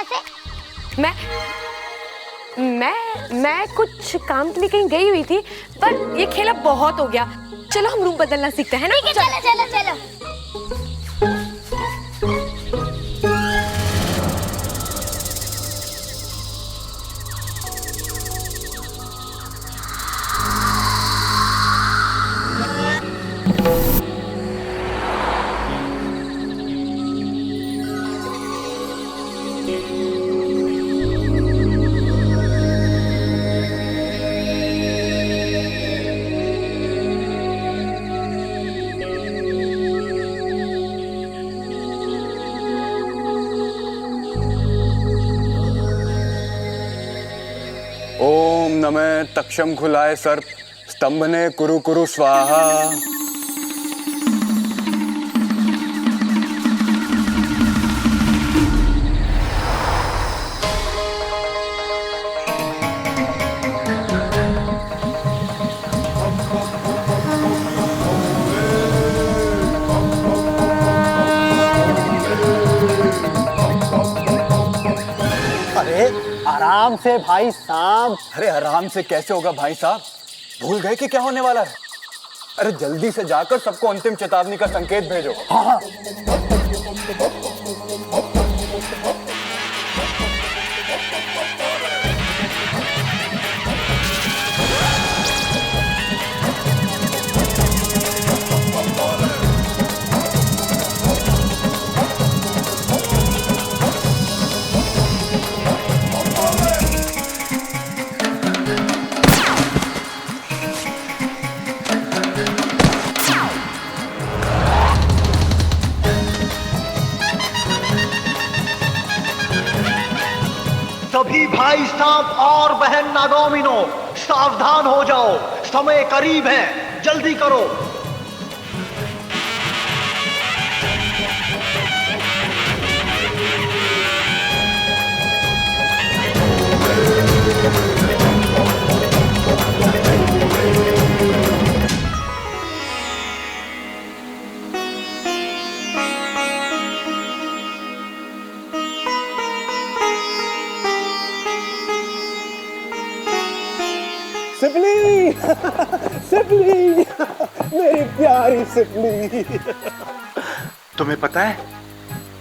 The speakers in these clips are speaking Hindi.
यहाँ से? मैं कुछ काम के लिए कहीं गई हुई थी, पर ये खेला बहुत हो गया। चलो हम रूम बदलना सीखते हैं ना। ठीक है, चलो चलो चलो। ओम नमः तक्षम खुलाए सर्प स्तंभने कुरु कुरु स्वाहा। आराम से भाई साहब। अरे आराम से कैसे होगा भाई साहब, भूल गए कि क्या होने वाला है? अरे जल्दी से जाकर सबको अंतिम चेतावनी का संकेत भेजो। हाँ। सभी भाई साहब और बहन नागोमिनो सावधान हो जाओ, समय करीब है, जल्दी करो। सिपली सिपली मेरी प्यारी सिपली। तुम्हें पता है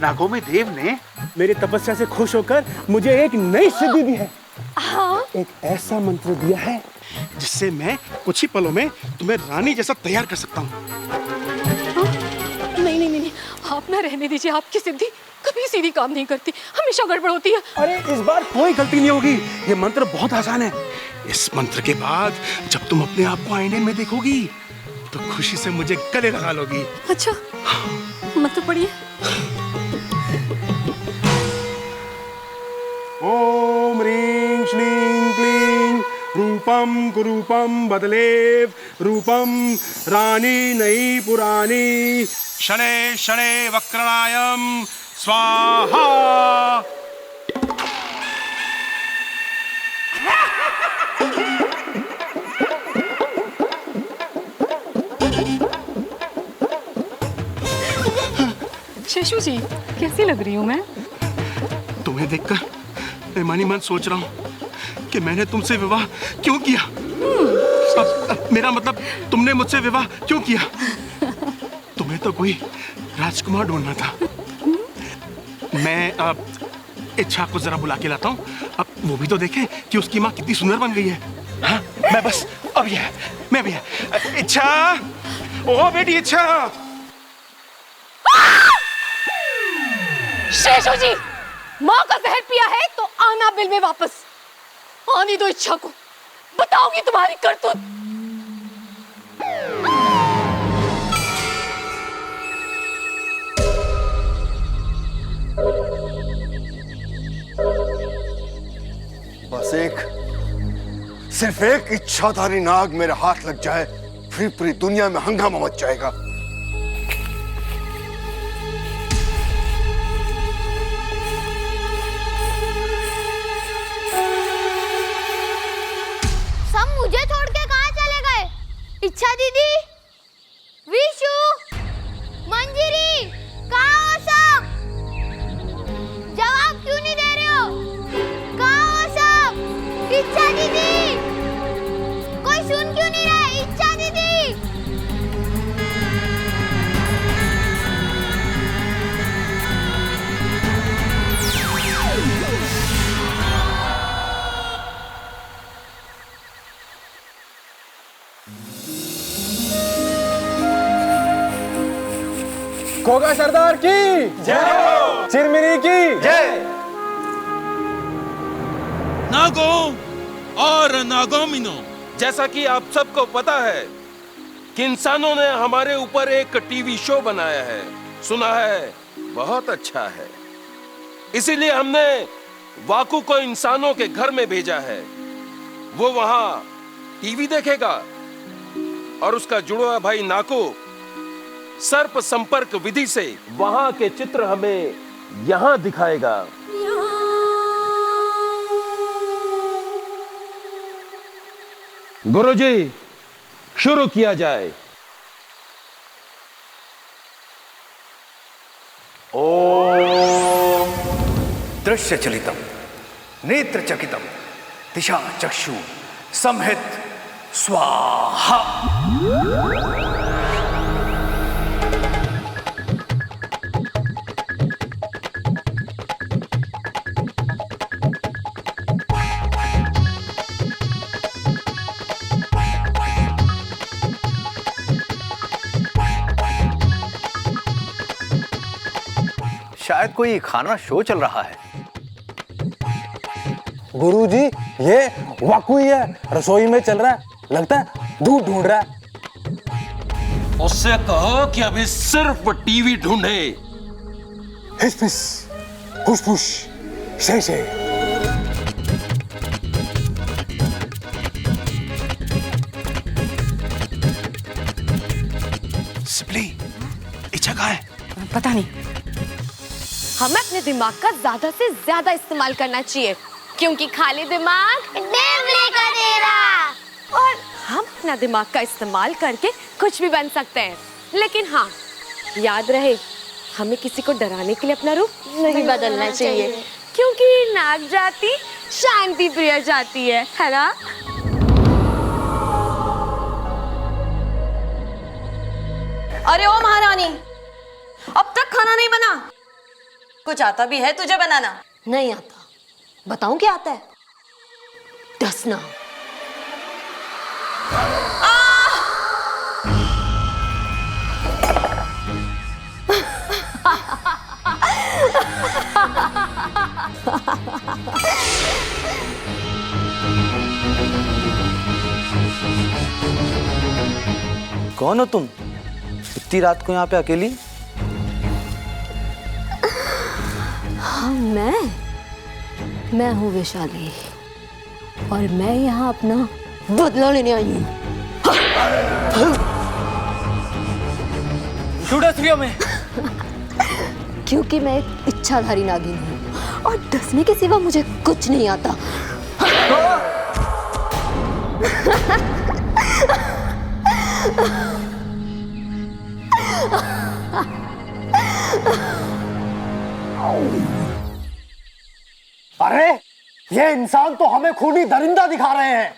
नागोमी देव ने मेरी तपस्या से खुश होकर मुझे एक नई सिद्धि दी है। हाँ? एक ऐसा मंत्र दिया है जिससे मैं कुछ ही पलों में तुम्हें रानी जैसा तैयार कर सकता हूँ। नहीं नहीं नहीं, आप ना रहने दीजिए। आपकी सिद्धि कभी सीधी काम नहीं करती, हमेशा गड़बड़ होती है। अरे इस बार कोई गलती नहीं होगी, ये मंत्र बहुत आसान है। इस मंत्र के बाद जब तुम अपने आप को आईने में देखोगी तो खुशी से मुझे गले लगा लोगी। अच्छा, मंत्र पढ़िए। ओम ह्रीं श्रीं क्लीं रूपम कुरूपम बदलेव रूपम रानी नई पुरानी शनै शनै वक्रणायम स्वाहा। शेषू जी, कैसी लग रही हूँ मैं? तुम्हें देखकर मैं मन ही मन सोच रहा हूँ कि मैंने तुमसे विवाह क्यों किया। अब मेरा मतलब तुमने मुझसे विवाह क्यों किया। तुम्हें तो कोई राजकुमार ढूंढना था। मैं अब इच्छा को जरा बुला के लाता हूँ, अब वो भी तो देखे कि उसकी माँ कितनी सुंदर बन गई है। हाँ, मैं बस अब ये मैं भी है। इच्छा, ओ बेटी इच्छा। शेषू जी, माँ का जहर पिया है तो आना बिल में वापस। आनी दो इच्छा को, बताऊंगी तुम्हारी करतूत। बस सिर्फ एक इच्छाधारी नाग मेरे हाथ लग जाए, फिर पूरी दुनिया में हंगामा मच जाएगा। सब मुझे छोड़ के कहाँ चले गए? इच्छा दीदी, विशु, मंजिरी, कहाँ हो सब? जवाब क्यों नहीं दे रहे हो? खोगा सरदार की जय, चिरमिरी की जय। नागो और नागोमिनो, जैसा कि आप सबको पता है कि इंसानों ने हमारे ऊपर एक टीवी शो बनाया है, सुना है बहुत अच्छा है। इसीलिए हमने वाकू को इंसानों के घर में भेजा है। वो वहां टीवी देखेगा और उसका जुड़वा भाई नाको सर्प संपर्क विधि से वहां के चित्र हमें यहां दिखाएगा। गुरुजी, शुरू किया जाए। ओम दृश्य चलितम नेत्र चकितम दिशा चक्षु संहित स्वाहा। शायद कोई खाना शो चल रहा है। गुरुजी, ये वाकू ही है, रसोई में चल रहा है, लगता है दूध ढूंढ रहा है। उससे कहो कि अभी सिर्फ टीवी ढूंढे। हिस फिस, फुस फुस, शे शे। सिपली, इच्छा कहाँ है? पता नहीं। हमें अपने दिमाग का ज्यादा से ज्यादा इस्तेमाल करना चाहिए, क्योंकि खाली दिमाग देवली का डेरा। और हम अपना दिमाग का इस्तेमाल करके कुछ भी बन सकते हैं। लेकिन हाँ, याद रहे, हमें किसी को डराने के लिए अपना रूप नहीं बदलना चाहिए, क्योंकि नाग जाति शांति प्रिय जाति है ना? अरे ओ महारानी, अब तक खाना नहीं बना? कुछ आता भी है तुझे बनाना? नहीं आता। बताऊं क्या आता है? डसना। कौन हो तुम? इतनी रात को यहाँ पे अकेली? हाँ, मैं हूँ वैशाली, और मैं यहाँ अपना बदला लेने आई हूँ। क्यों डस रही हो मैं? क्योंकि मैं एक इच्छाधारी नागिन हूँ, और डसने के सिवा मुझे कुछ नहीं आता। अरे, ये इंसान तो हमें खूनी दरिंदा दिखा रहे हैं।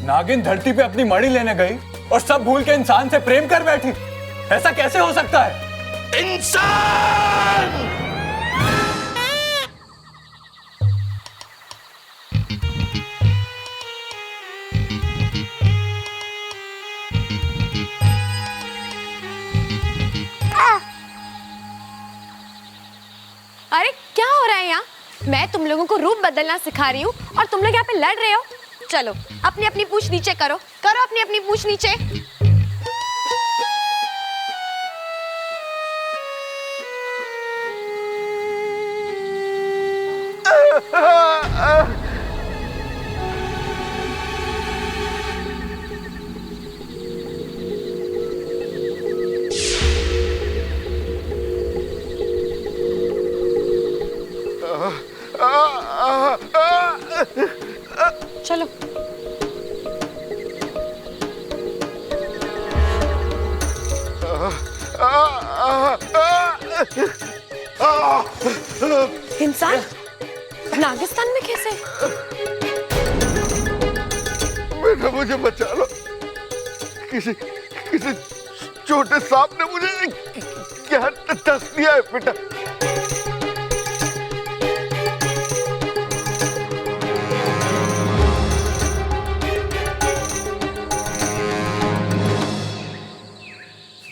नागिन धरती पे अपनी मणि लेने गई और सब भूल के इंसान से प्रेम कर बैठी। ऐसा कैसे हो सकता है? इंसान! अरे क्या हो रहा है यहाँ? मैं तुम लोगों को रूप बदलना सिखा रही हूँ और तुम लोग यहाँ पे लड़ रहे हो। चलो अपनी अपनी पूंछ नीचे करो, करो अपनी अपनी पूंछ नीचे। चलो इंसान नागिस्तान में कैसे? बेटा मुझे बचा लो, किसी छोटे सांप ने मुझे क्या डस दिया है बेटा।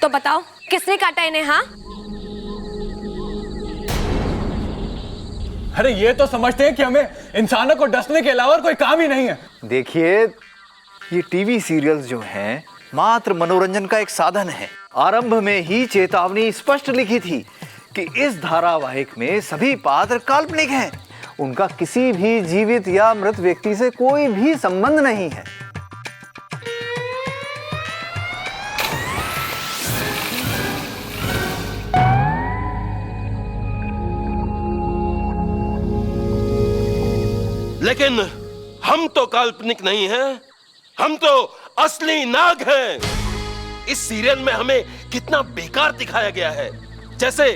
तो बताओ किसने काटा इन्हें? हाँ, अरे ये तो समझते हैं कि हमें इंसानों को डसने के अलावा और कोई काम ही नहीं है। देखिए, ये टीवी सीरियल्स जो हैं मात्र मनोरंजन का एक साधन है। आरंभ में ही चेतावनी स्पष्ट लिखी थी कि इस धारावाहिक में सभी पात्र काल्पनिक हैं। उनका किसी भी जीवित या मृत व्यक्ति से कोई भी संबंध नहीं है। लेकिन हम तो काल्पनिक नहीं हैं, हम तो असली नाग हैं। इस सीरियल में हमें कितना बेकार दिखाया गया है, जैसे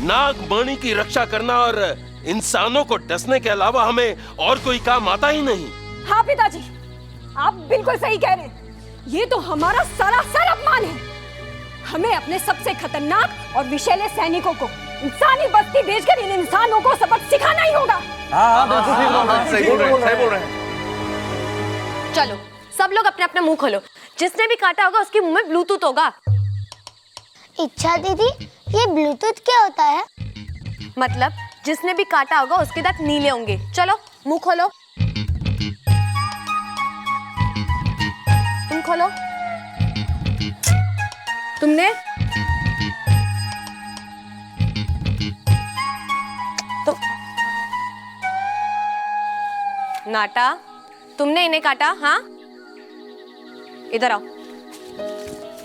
नाग मणि की रक्षा करना और इंसानों को डसने के अलावा हमें और कोई काम आता ही नहीं। हाँ पिताजी, आप बिल्कुल सही कह रहे हैं। ये तो हमारा सरासर अपमान है। हमें अपने सबसे खतरनाक और विषैले सैनिकों को इंसानी बस्ती भेजकर इन इंसानों को सबक सिखाना ही होगा। सही बोल रहे हैं। चलो सब लोग अपने अपने मुंह खोलो। जिसने भी काटा होगा उसके मुंह में ब्लूटूथ होगा। इच्छा दीदी, ये ब्लूटूथ क्या होता है? मतलब जिसने भी काटा होगा उसके दांत नीले होंगे। चलो मुंह खोलो, तुम खोलो। तुमने तो नाटा, तुमने इन्हें काटा? हाँ, इधर आओ।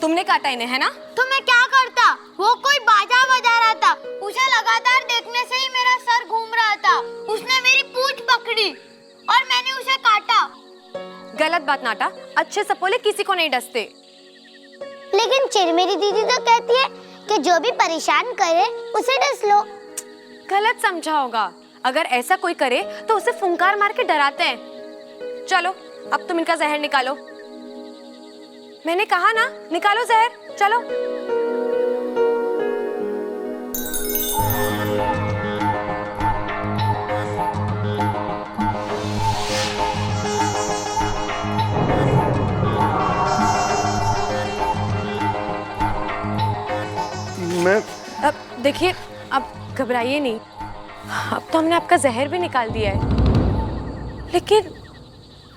तुमने काटा इन्हें, है ना? तो मैं क्या करता? वो कोई बाजा बजा रहा था, उसे लगातार देखने से ही मेरा सर घूम रहा था। उसने मेरी पूंछ पकड़ी और मैंने उसे काटा। गलत बात नाटा, अच्छे सपोले किसी को नहीं डसते। लेकिन चिरमेरी दीदी तो कहती है कि जो भी परेशान करे उसे डस लो। गलत समझा होगा। अगर ऐसा कोई करे तो उसे फुंकार मार के डराते हैं। चलो अब तुम इनका जहर निकालो। मैंने कहा ना, निकालो जहर। चलो मैं अब देखिए, अब घबराइए नहीं। अब तो हमने आपका जहर भी निकाल दिया है। लेकिन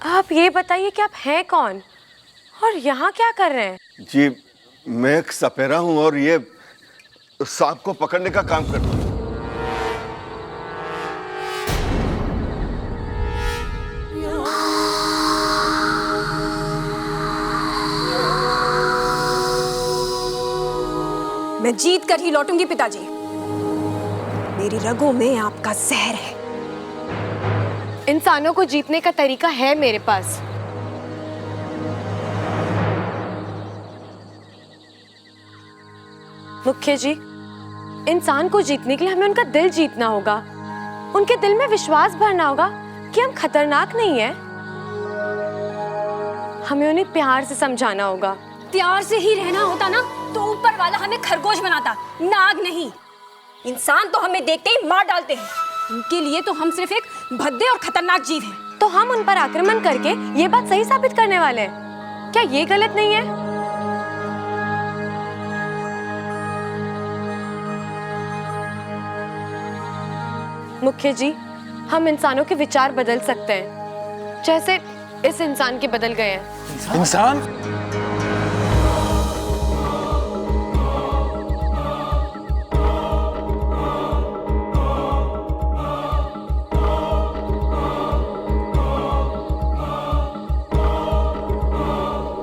आप ये बताइए कि आप हैं कौन और यहाँ क्या कर रहे हैं? जी, मैं एक सपेरा हूं और ये सांप को पकड़ने का काम करता हूं। मैं जीत कर ही लौटूंगी पिताजी। मेरी रगों में आपका जहर है। इंसानों को जीतने का तरीका है मेरे पास। मुख्य जी, इंसान को जीतने के लिए हमें उनका दिल जीतना होगा। उनके दिल में विश्वास भरना होगा कि हम खतरनाक नहीं हैं। हमें उन्हें प्यार से समझाना होगा। प्यार से ही रहना होता ना तो ऊपर वाला हमें खरगोश बनाता, नाग नहीं। इंसान तो हमें देखते ही मार डालते हैं। उनके लिए तो हम सिर्फ एक भद्दे और खतरनाक जीव हैं। तो हम उन पर आक्रमण करके ये बात सही साबित करने वाले हैं। क्या ये गलत नहीं है? मुख्य जी, हम इंसानों के विचार बदल सकते हैं, जैसे इस इंसान के बदल गए हैं। इंसान?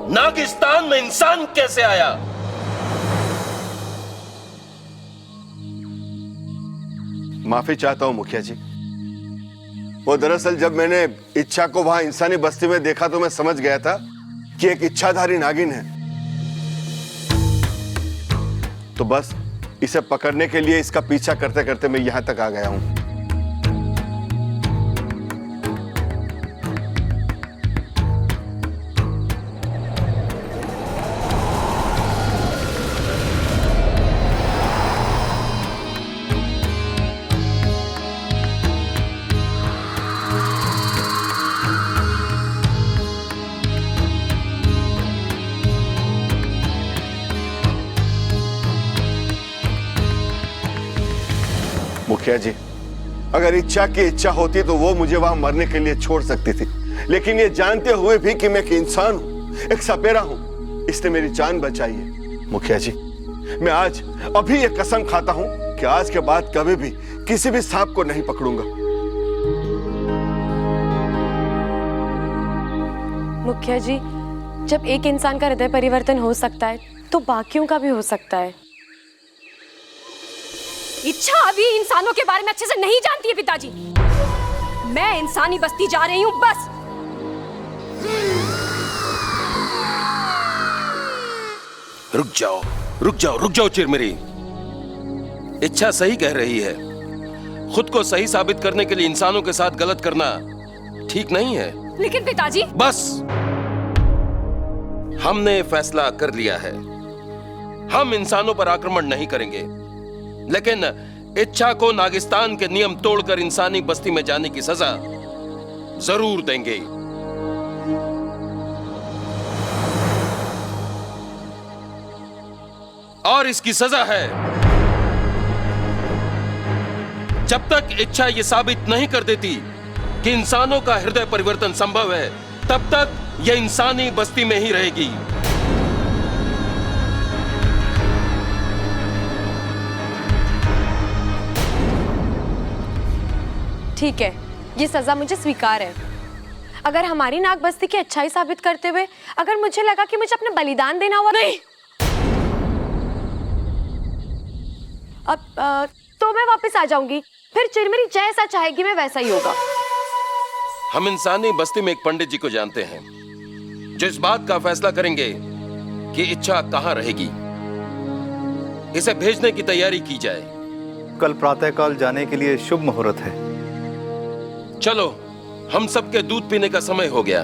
नागिस्तान में इंसान कैसे आया? माफी चाहता हूं मुखिया जी। वो दरअसल जब मैंने इच्छा को वहां इंसानी बस्ती में देखा तो मैं समझ गया था कि एक इच्छाधारी नागिन है। तो बस इसे पकड़ने के लिए इसका पीछा करते करते मैं यहां तक आ गया हूं। मुखिया जी, अगर इच्छा की इच्छा होती तो वो मुझे वहां मरने के लिए छोड़ सकती थी, लेकिन ये जानते हुए भी कि मैं एक इंसान हूं, एक सपेरा हूं, इसने मेरी जान बचाई है। मुखिया जी, मैं आज अभी ये कसम खाता हूं कि आज के बाद कभी भी किसी भी सांप को नहीं पकड़ूंगा। मुखिया जी, जब एक इंसान का हृदय परिवर्तन हो सकता है तो बाकियों का भी हो सकता है। इच्छा अभी इंसानों के बारे में अच्छे से नहीं जानती है पिताजी। मैं इंसानी बस्ती जा रही हूँ बस। रुक जाओ, रुक जाओ, रुक जाओ चिरमिरी। इच्छा सही कह रही है। खुद को सही साबित करने के लिए इंसानों के साथ गलत करना ठीक नहीं है। लेकिन पिताजी। बस, हमने फैसला कर लिया है। हम इंसानों पर आक्रमण नहीं करेंगे, लेकिन इच्छा को नागिस्तान के नियम तोड़कर इंसानी बस्ती में जाने की सजा जरूर देंगे। और इसकी सजा है, जब तक इच्छा यह साबित नहीं कर देती कि इंसानों का हृदय परिवर्तन संभव है, तब तक यह इंसानी बस्ती में ही रहेगी। ठीक है, ये सजा मुझे स्वीकार है। अगर हमारी नाग बस्ती की अच्छाई साबित करते हुए अगर मुझे लगा कि मुझे अपना बलिदान देना हुआ, नहीं, अब तो मैं वापस आ जाऊंगी। फिर चिरमिरी जैसा चाहेगी मैं वैसा ही होगा। हम इंसानी बस्ती में एक पंडित जी को जानते हैं जो इस बात का फैसला करेंगे कि इच्छा कहां रहेगी। इसे भेजने की तैयारी की जाए। कल प्रातःकाल जाने के लिए शुभ मुहूर्त है। चलो, हम सबके दूध पीने का समय हो गया।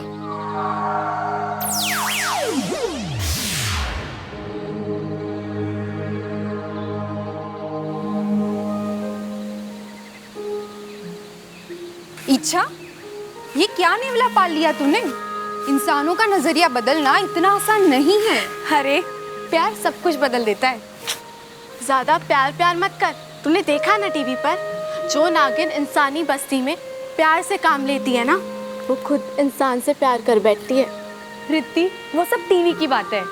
इच्छा, ये क्या नेवला पाल लिया तूने? इंसानों का नजरिया बदलना इतना आसान नहीं है। अरे, प्यार सब कुछ बदल देता है। ज्यादा प्यार प्यार मत कर। तूने देखा ना टीवी पर, जो नागिन इंसानी बस्ती में प्यार से काम लेती है ना, वो खुद इंसान से प्यार कर बैठती है। रित्ती, वो सब टीवी की बात है।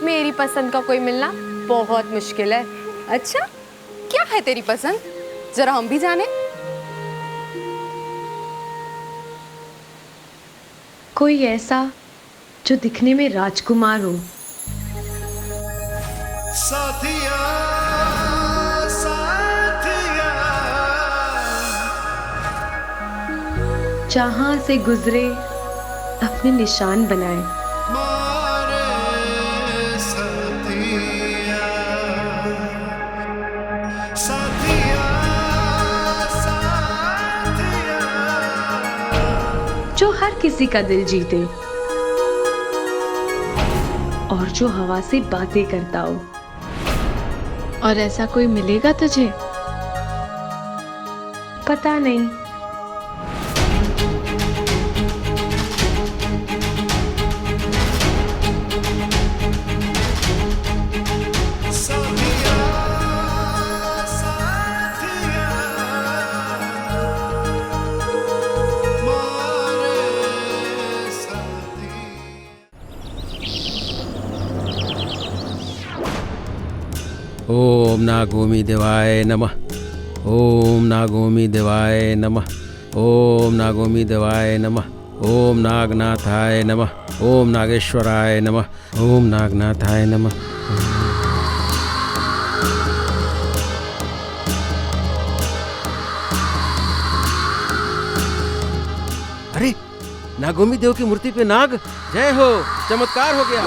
मेरी पसंद का कोई मिलना बहुत मुश्किल है। अच्छा, क्या है तेरी पसंद? जरा हम भी जाने। कोई ऐसा जो दिखने में राजकुमार हो, साथिया, साथिया, जहां से गुजरे अपने निशान बनाए, मारे साथिया, साथिया, साथिया, जो हर किसी का दिल जीते और जो हवा से बातें करता हो। और ऐसा कोई मिलेगा तुझे? पता नहीं। ओम नागोमी देवाय नमः। ओम नागोमी देवाय नमः। ओम नागोमी देवाय नमः। ओम नागनाथाय नमः। ओम नागेश्वराय नमः। ओम नागनाथाय नमः। अरे, नागोमी देव की मूर्ति पे नाग, जय हो, चमत्कार हो गया।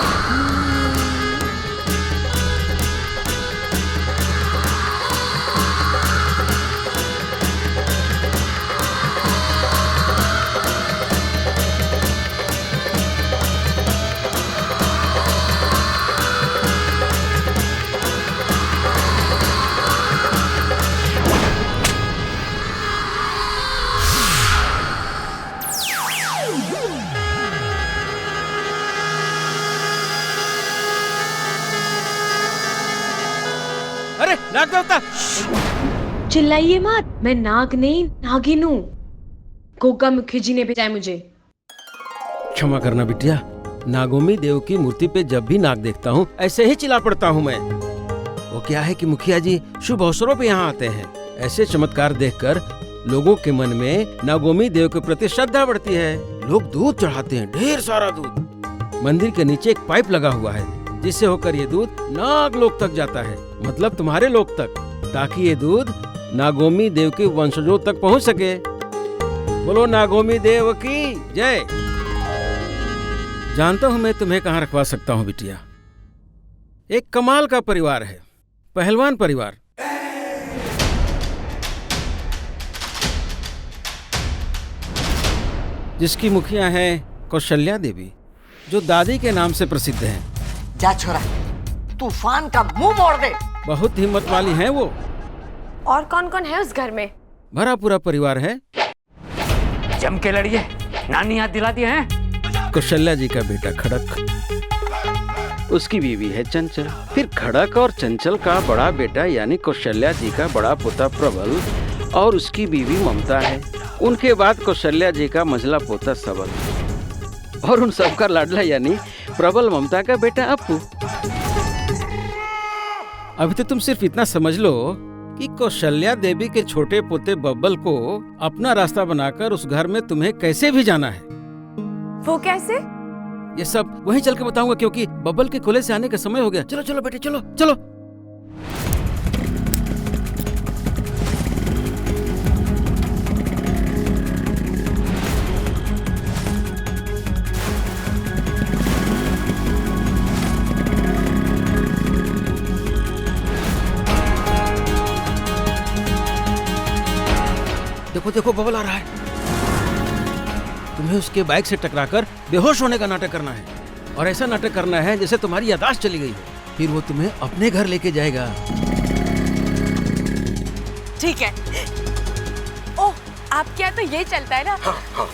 अरे, नाग देवता! चिल्लाइए मत, मैं नाग नहीं नागिन हूँ। गोगा मुखी जी ने भेजा है मुझे। क्षमा करना बिटिया, नागोमी देव की मूर्ति पे जब भी नाग देखता हूँ ऐसे ही चिल्ला पड़ता हूँ मैं। वो क्या है कि मुखिया जी शुभ अवसरों पे यहाँ आते हैं, ऐसे चमत्कार देखकर लोगों के मन में नागोमी देव के प्रति श्रद्धा बढ़ती है। लोग दूध चढ़ाते हैं, ढेर सारा दूध। मंदिर के नीचे एक पाइप लगा हुआ है जिससे होकर ये दूध नाग लोक तक जाता है, मतलब तुम्हारे लोक तक, ताकि ये दूध नागोमी देव के वंशजों तक पहुँच सके। बोलो नागोमी देव की जय। जानता हूँ मैं तुम्हें कहाँ रखवा सकता हूँ बिटिया। एक कमाल का परिवार है, पहलवान परिवार। जिसकी मुखिया है कौशल्या देवी, जो दादी के नाम से प्रसिद्ध हैं। जा छोरा, तूफान का मुंह मोड़ दे। बहुत हिम्मत वाली हैं वो। और कौन कौन है उस घर में? भरा पूरा परिवार है। जम के लड़िए, नानी याद दिला दिए हैं। कौशल्या जी का बेटा खड़क, उसकी बीवी है चंचल, फिर खड़क और चंचल का बड़ा बेटा यानी कौशल्या जी का बड़ा पोता प्रबल और उसकी बीवी ममता है। उनके बाद कौशल्या जी का मंझला पोता सबल और उन सबका लाडला यानी प्रबल ममता का बेटा अप्पू। अभी तो तुम सिर्फ इतना समझ लो कि कौशल्या देवी के छोटे पोते बब्बल को अपना रास्ता बनाकर उस घर में तुम्हें कैसे भी जाना है। वो कैसे? ये सब वहीं चल के बताऊंगा, क्योंकि बब्बल के खुले से आने का समय हो गया। चलो चलो बेटे, चलो चलो। देखो देखो, बबल आ रहा है। तुम्हें उसके बाइक से टकराकर बेहोश होने का नाटक करना है, और ऐसा नाटक करना है जैसे तुम्हारी याददाश्त चली गई हो। फिर वो तुम्हें अपने घर लेके जाएगा। ठीक है। ओह, आपके यहाँ तो ये चलता है ना? हाँ,